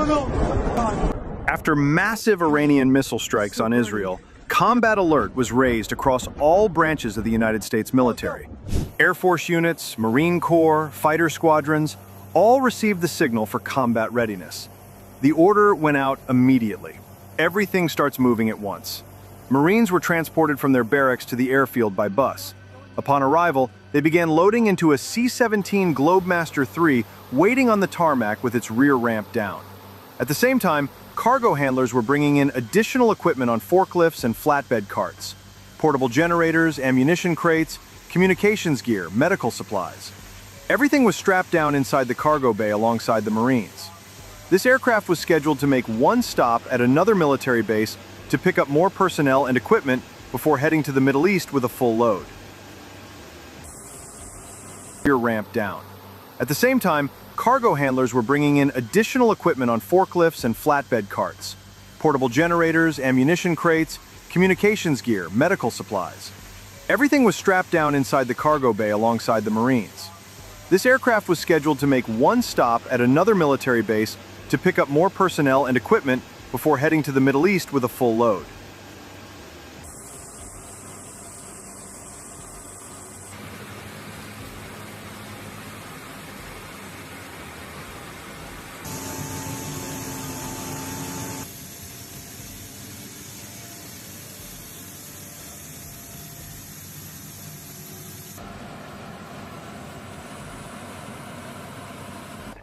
After massive Iranian missile strikes on Israel, combat alert was raised across all branches of the United States military. Air Force units, Marine Corps, fighter squadrons, all received the signal for combat readiness. The order went out immediately. Everything starts moving at once. Marines were transported from their barracks to the airfield by bus. Upon arrival, they began loading into a C-17 Globemaster III waiting on the tarmac with its rear ramp down. At the same time, cargo handlers were bringing in additional equipment on forklifts and flatbed carts. Portable generators, ammunition crates, communications gear, medical supplies. Everything was strapped down inside the cargo bay alongside the Marines. This aircraft was scheduled to make one stop at another military base to pick up more personnel and equipment before heading to the Middle East with a full load. Rear ramp down. At the same time, cargo handlers were bringing in additional equipment on forklifts and flatbed carts. Portable generators, ammunition crates, communications gear, medical supplies. Everything was strapped down inside the cargo bay alongside the Marines. This aircraft was scheduled to make one stop at another military base to pick up more personnel and equipment before heading to the Middle East with a full load.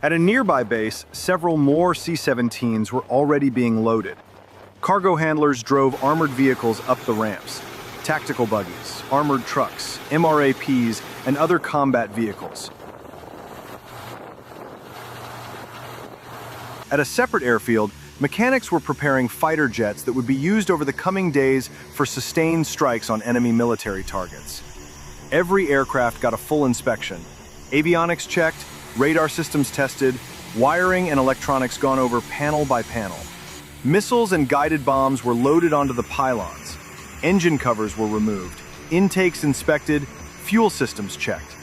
At a nearby base, several more C-17s were already being loaded. Cargo handlers drove armored vehicles up the ramps. Tactical buggies, armored trucks, MRAPs, and other combat vehicles. At a separate airfield, mechanics were preparing fighter jets that would be used over the coming days for sustained strikes on enemy military targets. Every aircraft got a full inspection. Avionics checked, radar systems tested, wiring and electronics gone over panel by panel. Missiles and guided bombs were loaded onto the pylons. Engine covers were removed, intakes inspected, fuel systems checked.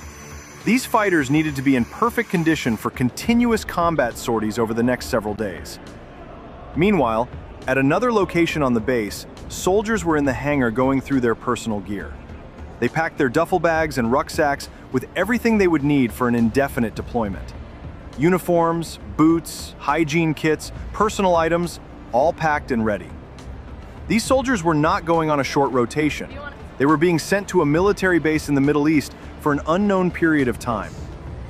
These fighters needed to be in perfect condition for continuous combat sorties over the next several days. Meanwhile, at another location on the base, soldiers were in the hangar going through their personal gear. They packed their duffel bags and rucksacks with everything they would need for an indefinite deployment. Uniforms, boots, hygiene kits, personal items, all packed and ready. These soldiers were not going on a short rotation. They were being sent to a military base in the Middle East for an unknown period of time.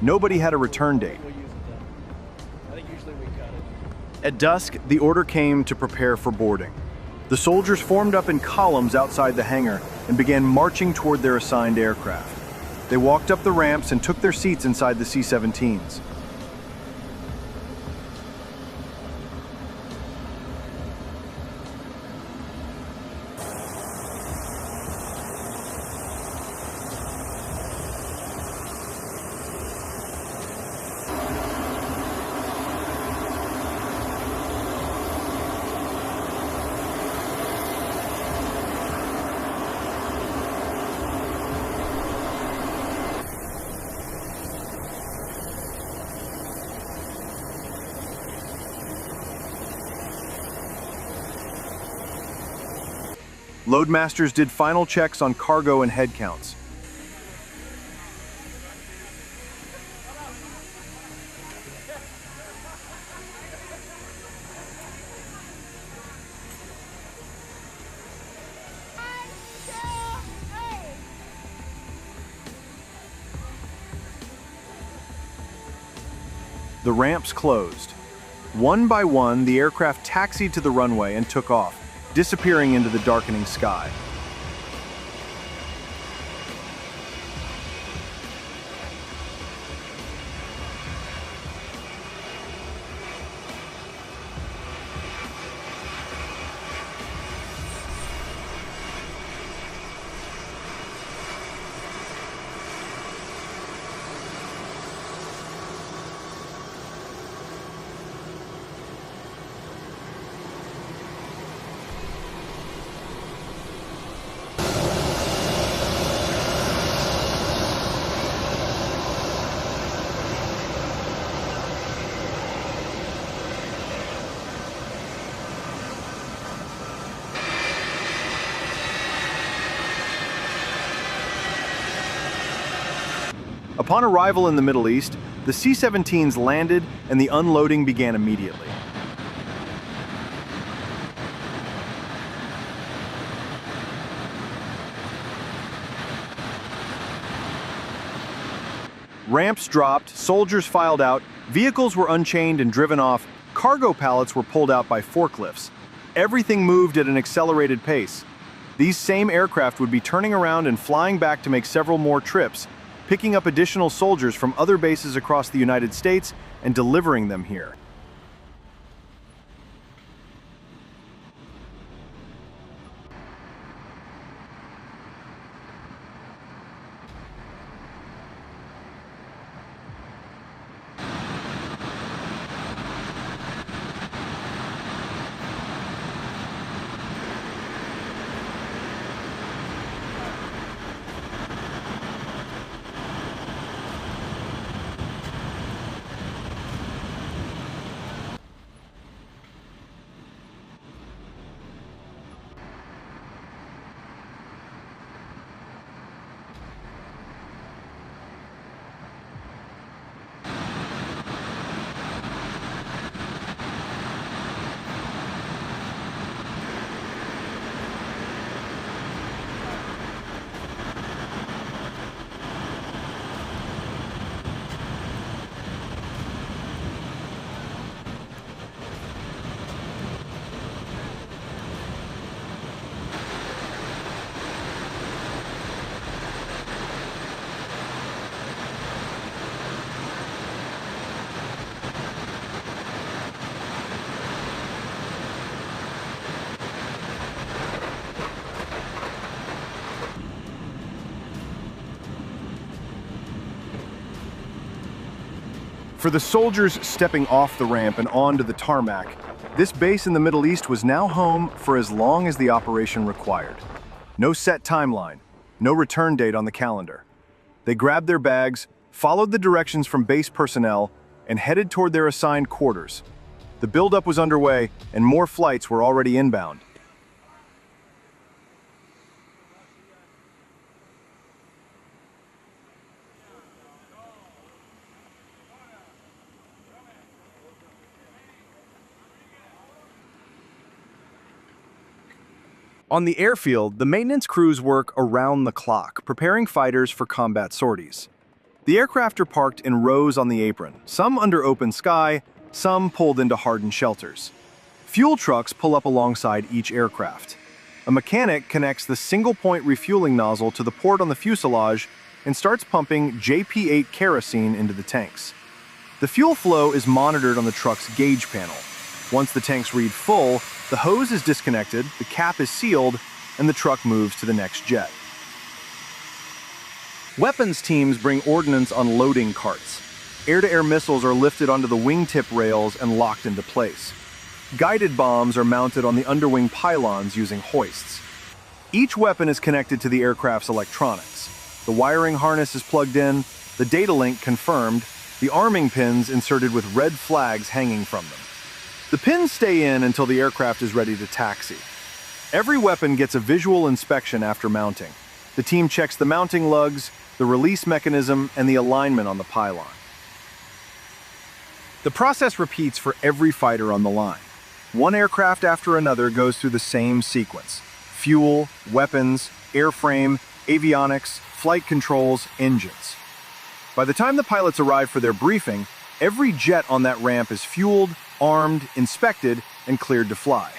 Nobody had a return date. At dusk, the order came to prepare for boarding. The soldiers formed up in columns outside the hangar and began marching toward their assigned aircraft. They walked up the ramps and took their seats inside the C-17s. Loadmasters did final checks on cargo and head counts. The ramps closed. One by one, the aircraft taxied to the runway and took off, disappearing into the darkening sky. Upon arrival in the Middle East, the C-17s landed and the unloading began immediately. Ramps dropped, soldiers filed out, vehicles were unchained and driven off, cargo pallets were pulled out by forklifts. Everything moved at an accelerated pace. These same aircraft would be turning around and flying back to make several more trips, picking up additional soldiers from other bases across the United States and delivering them here. For the soldiers stepping off the ramp and onto the tarmac, this base in the Middle East was now home for as long as the operation required. No set timeline, no return date on the calendar. They grabbed their bags, followed the directions from base personnel, and headed toward their assigned quarters. The buildup was underway, and more flights were already inbound. On the airfield, the maintenance crews work around the clock, preparing fighters for combat sorties. The aircraft are parked in rows on the apron, some under open sky, some pulled into hardened shelters. Fuel trucks pull up alongside each aircraft. A mechanic connects the single-point refueling nozzle to the port on the fuselage and starts pumping JP-8 kerosene into the tanks. The fuel flow is monitored on the truck's gauge panel. Once the tanks read full, the hose is disconnected, the cap is sealed, and the truck moves to the next jet. Weapons teams bring ordnance on loading carts. Air-to-air missiles are lifted onto the wingtip rails and locked into place. Guided bombs are mounted on the underwing pylons using hoists. Each weapon is connected to the aircraft's electronics. The wiring harness is plugged in, the data link confirmed, the arming pins inserted with red flags hanging from them. The pins stay in until the aircraft is ready to taxi. Every weapon gets a visual inspection after mounting. The team checks the mounting lugs, the release mechanism, and the alignment on the pylon. The process repeats for every fighter on the line. One aircraft after another goes through the same sequence: fuel, weapons, airframe, avionics, flight controls, engines. By the time the pilots arrive for their briefing, every jet on that ramp is fueled, armed, inspected, and cleared to fly.